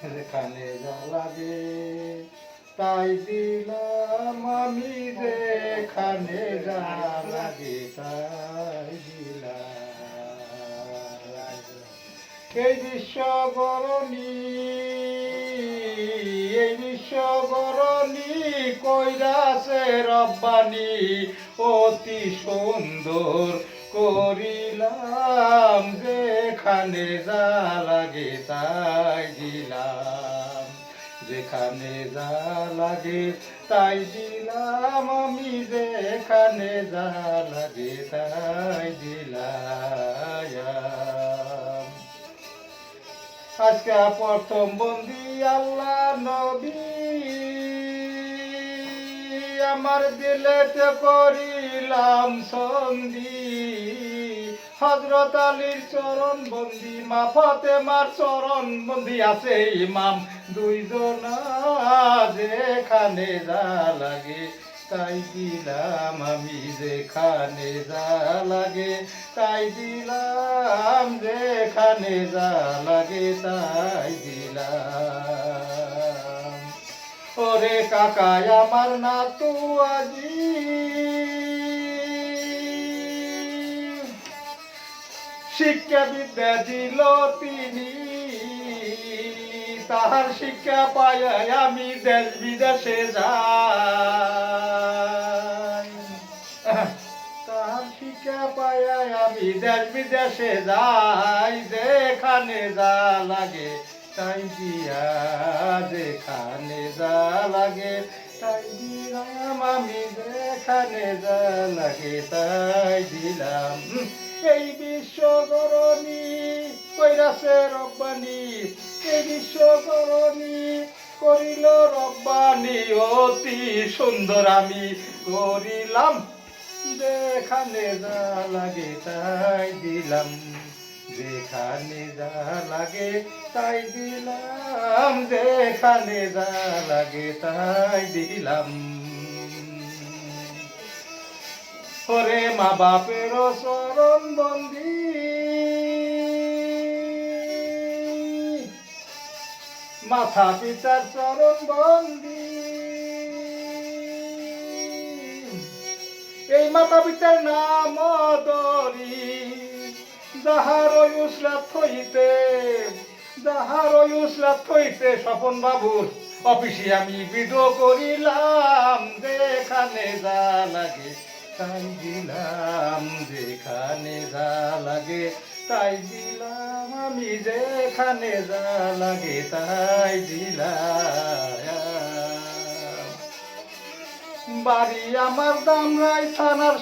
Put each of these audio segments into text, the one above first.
যেখানে যা লাগে তাই দিলাম আমি, যেখানে যা লাগে তাই দিলাম। এই বিশ্ববরণী, এই বিশ্ববরণী কইরাছে রব্বানি, অতি সুন্দর করিলাম, যেখানে যা লাগে তাই দিলাম। যেখানে যা লাগে তাই দিলাম আমি, যেখানে যা লাগে তাই দিলাম। আজকে প্রথম বন্দি আল্লাহ নবী, আমার দিলেতে করিলাম সন্ধি। হযরত আলীর চরণ বন্দি, মা ফাতেমার চরণ বন্দি, আছে ইমাম দুইজনা, যেখানে যা লাগে তাই দিলাম আমি, যেখানে যা লাগে তাই দিলাম, যেখানে যা লাগে তাই দিলাম। ওরে কাকাই আমার নাতু আজি, শিক্ষা বিদ্যা দিল তিনি, তাহার শিক্ষা পাই আমি দেশ বিদেশে যাই। তাহার শিক্ষা পাই আমি দেশ বিদেশে যাই, যেখানে যা লাগে তাই দিয়া, যেখানে যা লাগে তাই দিলাম আমি, যেখানে যা লাগে তাই দিলাম। এই বিশ্ববরণী কইরাছে রব্বানি, এই বিশ্ববরণী করিল রব্বানি, অতি সুন্দর আমি করিলাম, যেখানে যা লাগে তাই দিলাম। যেখানে যা লাগে তাই দিলাম, যেখানে যা লাগে তাই দিলাম। ওরে মা বাপের চরণ বন্দি, মাথা পিতার চরণ বন্দি, এই মাতা পিতার নাম ধরি, যাহার উসরাত হইতে, যাহার উসরাত হইতে স্বপন বাবুর অফিসে আমি ভিডিও করিলাম, যেখানে যা লাগে তাই দিলাম, যেখানে যা লাগে তাই দিলাম আমি, যেখানে যা লাগে তাই দিলাম। বাড়ি আমার দামরাই থানার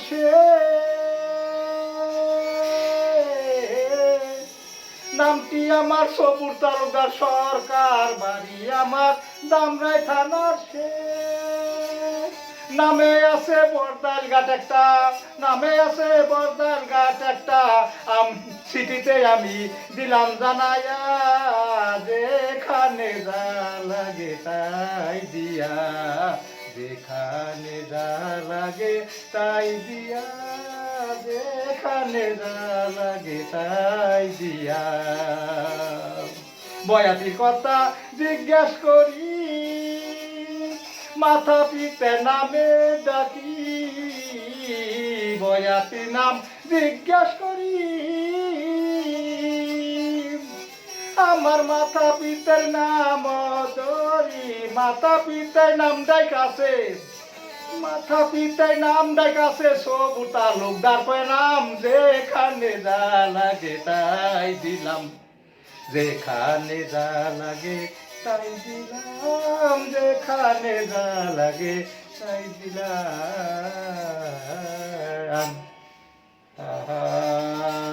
নামটি আমার সবুর তালুকদার সরকার, বাড়ি আমার দামরাই থানার নামে আছে বরদাল ঘাট একটা, নামে আছে বরদাল ঘাট একটা, সিটিতে আমি দিলাম জানাইয়া, যেখানে যা লাগে তাই দিয়া, যেখানে যা লাগে তাই দিয়া, যেখানে যা লাগে তাই দিয়া। বয়াতির কথা জিজ্ঞাস করি, মাথা পিতে নামে ডাকি, বয়াতি নাম জিজ্ঞাস করি, আমার মাথা পিতার নাম ধরি, মাথা পিতার নাম ডাইকাছে, মাথা পিতার নাম ডাইকাছে সবুর তালুকদার নাম, যেখানে যা লাগে তাই দিলাম, যেখানে যা লাগে তাই দিলাম, যেখানে যা লাগে তাই দিলাম।